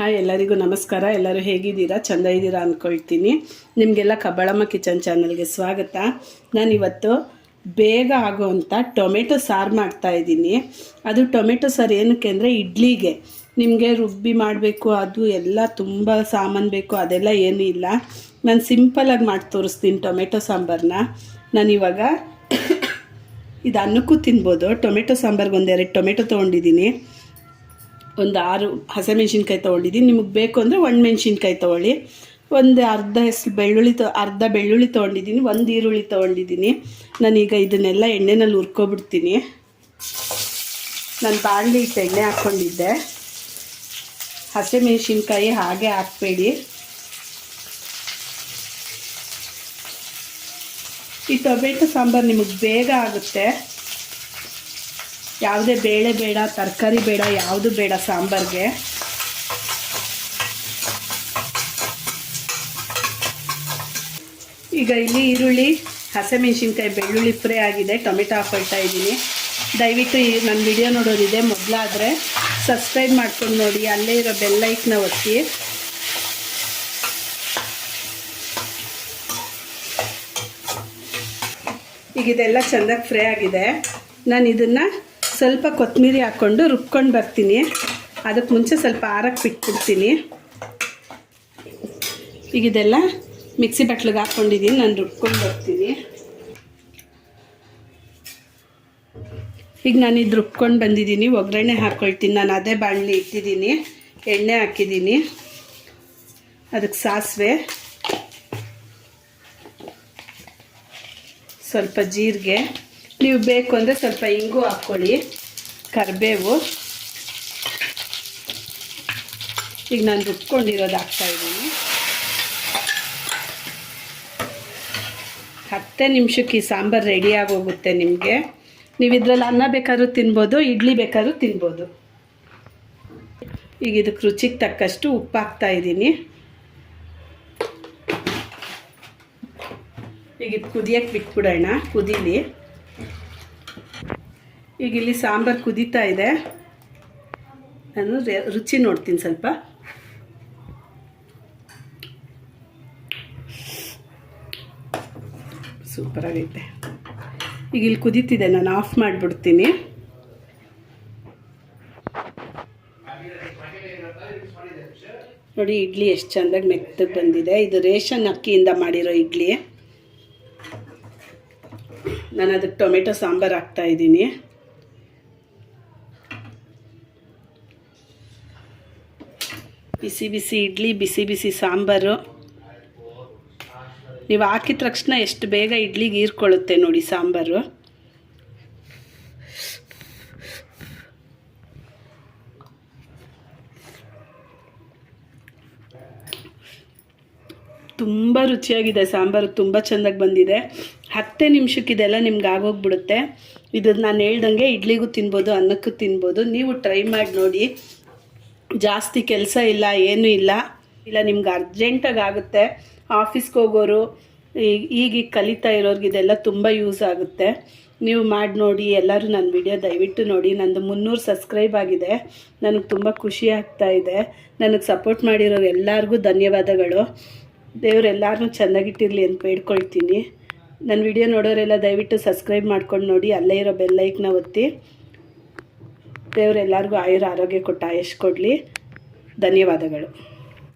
Hi ಎಲ್ಲರಿಗೂ ನಮಸ್ಕಾರ. ಎಲ್ಲರೂ ಹೇಗಿದ್ದೀರಾ? ಚೆಂದ ಇದ್ದೀರಾ ಅಂದ್ಕೊಳ್ತೀನಿ. ನಿಮಗೆಲ್ಲ ಕಬ್ಬಳಮ್ಮ ಕಿಚನ್ ಚಾನಲ್ಗೆ ಸ್ವಾಗತ. ನಾನಿವತ್ತು ಬೇಗ ಆಗೋವಂಥ ಟೊಮೆಟೊ ಸಾರು ಮಾಡ್ತಾಯಿದ್ದೀನಿ. ಅದು ಟೊಮೆಟೊ ಸಾರು ಏನಕ್ಕೆ ಅಂದರೆ ಇಡ್ಲಿಗೆ. ನಿಮಗೆ ರುಬ್ಬಿ ಮಾಡಬೇಕು, ಅದು ಎಲ್ಲ ತುಂಬ ಸಾಮಾನು ಬೇಕು, ಅದೆಲ್ಲ ಏನೂ ಇಲ್ಲ. ನಾನು ಸಿಂಪಲಾಗಿ ಮಾಡಿ ತೋರಿಸ್ತೀನಿ ಟೊಮೆಟೊ ಸಾಂಬಾರನ್ನ. ನಾನಿವಾಗ ಇದು ಅನ್ನಕ್ಕೂ ತಿನ್ಬೋದು. ಟೊಮೆಟೊ ಸಾಂಬಾರ್ಗೆ ಒಂದೆರಡು ಟೊಮೆಟೊ ತೊಗೊಂಡಿದ್ದೀನಿ, ಒಂದು 6 ಹಸಿಮೆಣ್ಸಿನ್ಕಾಯಿ ತೊಗೊಂಡಿದ್ದೀನಿ. ನಿಮಗೆ ಬೇಕು ಅಂದರೆ ಒಣಮೆಣ್ಸಿನ್ಕಾಯಿ ತೊಗೊಳ್ಳಿ. ಒಂದು ಅರ್ಧ ಬೆಳ್ಳುಳ್ಳಿ ತೊಗೊಂಡಿದ್ದೀನಿ, ಒಂದು ಈರುಳ್ಳಿ ತೊಗೊಂಡಿದ್ದೀನಿ. ನಾನೀಗ ಇದನ್ನೆಲ್ಲ ಎಣ್ಣೆನಲ್ಲಿ ಹುರ್ಕೊಬಿಡ್ತೀನಿ. ನಾನು ಬಾಣಲಿ ಇಟ್ಟು ಎಣ್ಣೆ ಹಾಕ್ಕೊಂಡಿದ್ದೆ. ಹಸಿಮೆಣ್ಸಿನ್ಕಾಯಿ ಹಾಗೆ ಹಾಕಬೇಡಿ. ಈ ಟೊಮೆಟೊ ಸಾಂಬಾರು ನಿಮಗೆ ಬೇಗ ಆಗುತ್ತೆ. ಯಾವುದೇ ಬೇಳೆ ಬೇಡ, ತರಕಾರಿ ಬೇಡ, ಯಾವುದು ಬೇಡ ಸಾಂಬಾರಿಗೆ. ಈಗ ಇಲ್ಲಿ ಈರುಳ್ಳಿ, ಹಸಿಮೆಣ್ಸಿನ್ಕಾಯಿ, ಬೆಳ್ಳುಳ್ಳಿ ಫ್ರೈ ಆಗಿದೆ. ಟೊಮೆಟೊ ಹಾಕ್ಕೊಳ್ತಾ ಇದ್ದೀನಿ. ದಯವಿಟ್ಟು ನನ್ನ ವಿಡಿಯೋ ನೋಡೋರಿದೆ ಮೊದಲಾದರೆ ಸಬ್ಸ್ಕ್ರೈಬ್ ಮಾಡ್ಕೊಂಡು ನೋಡಿ, ಅಲ್ಲೇ ಇರೋ ಬೆಲ್ ಐಕನ್ನ ಒತ್ತಿ. ಈಗ ಇದೆಲ್ಲ ಚೆಂದಾಗಿ ಫ್ರೈ ಆಗಿದೆ. ನಾನು ಇದನ್ನು ಸ್ವಲ್ಪ ಕೊತ್ತಂಬರಿ ಹಾಕ್ಕೊಂಡು ರುಬ್ಕೊಂಡು ಬರ್ತೀನಿ. ಅದಕ್ಕೆ ಮುಂಚೆ ಸ್ವಲ್ಪ ಆರಕ್ಕೆ ಬಿಟ್ಬಿಡ್ತೀನಿ. ಈಗ ಇದೆಲ್ಲ ಮಿಕ್ಸಿ ಬಟ್ಲಿಗೆ ಹಾಕ್ಕೊಂಡಿದ್ದೀನಿ, ನಾನು ರುಬ್ಕೊಂಡು ಬರ್ತೀನಿ. ಈಗ ನಾನು ಇದು ರುಬ್ಕೊಂಡು ಬಂದಿದ್ದೀನಿ. ಒಗ್ಗರಣೆ ಹಾಕ್ಕೊಳ್ತೀನಿ. ನಾನು ಅದೇ ಬಾಣಲಿ ಇಟ್ಟಿದ್ದೀನಿ, ಎಣ್ಣೆ ಹಾಕಿದ್ದೀನಿ. ಅದಕ್ಕೆ ಸಾಸಿವೆ, ಸ್ವಲ್ಪ ಜೀರಿಗೆ, ನೀವು ಬೇಕು ಅಂದರೆ ಸ್ವಲ್ಪ ಇಂಗು ಹಾಕ್ಕೊಳ್ಳಿ, ಕರಿಬೇವು. ಈಗ ನಾನು ರುಬ್ಕೊಂಡಿರೋದು ಹಾಕ್ತಾಯಿದ್ದೀನಿ. 10 ನಿಮಿಷಕ್ಕೆ ಈ ಸಾಂಬಾರು ರೆಡಿಯಾಗೋಗುತ್ತೆ ನಿಮಗೆ. ನೀವು ಇದರಲ್ಲಿ ಅನ್ನ ಬೇಕಾದ್ರೂ ತಿನ್ಬೋದು, ಇಡ್ಲಿ ಬೇಕಾದ್ರೂ ತಿನ್ಬೋದು. ಈಗ ಇದಕ್ಕೆ ರುಚಿಗೆ ತಕ್ಕಷ್ಟು ಉಪ್ಪು ಹಾಕ್ತಾಯಿದ್ದೀನಿ. ಈಗ ಇದು ಕುದಿಯೋಕ್ಕೆ ಬಿಟ್ಬಿಡೋಣ, ಕುದೀಲಿ. ಈಗ ಇಲ್ಲಿ ಸಾಂಬಾರು ಕುದೀತಾ ಇದೆ. ನಾನು ರುಚಿ ನೋಡ್ತೀನಿ ಸ್ವಲ್ಪ. ಸೂಪರಾಗೈತೆ. ಈಗ ಇಲ್ಲಿ ಕುದೀತಿದೆ, ನಾನು ಆಫ್ ಮಾಡಿಬಿಡ್ತೀನಿ. ನೋಡಿ ಇಡ್ಲಿ ಎಷ್ಟು ಚೆಂದಾಗಿ ಮೆತ್ತಗೆ ಬಂದಿದೆ. ಇದು ರೇಷನ್ ಅಕ್ಕಿಯಿಂದ ಮಾಡಿರೋ ಇಡ್ಲಿ. ನಾನು ಅದಕ್ಕೆ ಟೊಮೆಟೊ ಸಾಂಬಾರು ಹಾಕ್ತಾಯಿದ್ದೀನಿ. ಬಿಸಿ ಬಿಸಿ ಇಡ್ಲಿ, ಬಿಸಿ ಬಿಸಿ ಸಾಂಬಾರು. ನೀವು ಹಾಕಿದ ತಕ್ಷಣ ಎಷ್ಟು ಬೇಗ ಇಡ್ಲಿಗೆ ಹೀರ್ಕೊಳ್ಳುತ್ತೆ ನೋಡಿ ಸಾಂಬಾರು. ತುಂಬ ರುಚಿಯಾಗಿದೆ ಸಾಂಬಾರು, ತುಂಬ ಚೆಂದಾಗಿ ಬಂದಿದೆ. 10 ನಿಮಿಷಕ್ಕೆ ಇದೆಲ್ಲ ನಿಮ್ಗೆ ಆಗೋಗ್ಬಿಡುತ್ತೆ. ಇದು ನಾನು ಹೇಳ್ದಂಗೆ ಇಡ್ಲಿಗೂ ತಿನ್ಬೋದು, ಅನ್ನಕ್ಕೂ ತಿನ್ಬೋದು. ನೀವು ಟ್ರೈ ಮಾಡಿ ನೋಡಿ. ಜಾಸ್ತಿ ಕೆಲಸ ಇಲ್ಲ, ಏನೂ ಇಲ್ಲ ನಿಮ್ಗೆ ಅರ್ಜೆಂಟಾಗಿ ಆಗುತ್ತೆ. ಆಫೀಸ್ಗೆ ಹೋಗೋರು, ಈಗ ಕಲಿತಾ ಇರೋರಿಗೆ ಇದೆಲ್ಲ ತುಂಬ ಯೂಸ್ ಆಗುತ್ತೆ. ನೀವು ಮಾಡಿ ನೋಡಿ. ಎಲ್ಲರೂ ನನ್ನ ವಿಡಿಯೋ ದಯವಿಟ್ಟು ನೋಡಿ. ನಂದು 300 ಸಬ್ಸ್ಕ್ರೈಬ್ ಆಗಿದೆ. ನನಗೆ ತುಂಬ ಖುಷಿ ಆಗ್ತಾಯಿದೆ. ನನಗೆ ಸಪೋರ್ಟ್ ಮಾಡಿರೋರು ಎಲ್ಲರಿಗೂ ಧನ್ಯವಾದಗಳು. ದೇವರೆಲ್ಲರನ್ನೂ ಚೆನ್ನಾಗಿಟ್ಟಿರಲಿ ಅಂತ ಬೇಡ್ಕೊಳ್ತೀನಿ. ನನ್ನ ವಿಡಿಯೋ ನೋಡೋರೆಲ್ಲ ದಯವಿಟ್ಟು ಸಬ್ಸ್ಕ್ರೈಬ್ ಮಾಡ್ಕೊಂಡು ನೋಡಿ, ಅಲ್ಲೇ ಇರೋ ಬೆಲ್ ಐಕನ್ನ ಒತ್ತಿ. ದೇವರೆಲ್ಲರಿಗೂ ಆಯುರ ಆರೋಗ್ಯ ಕೊಟ್ಟು ಆಯಸ್ಸು ಕೊಡಲಿ. ಧನ್ಯವಾದಗಳು.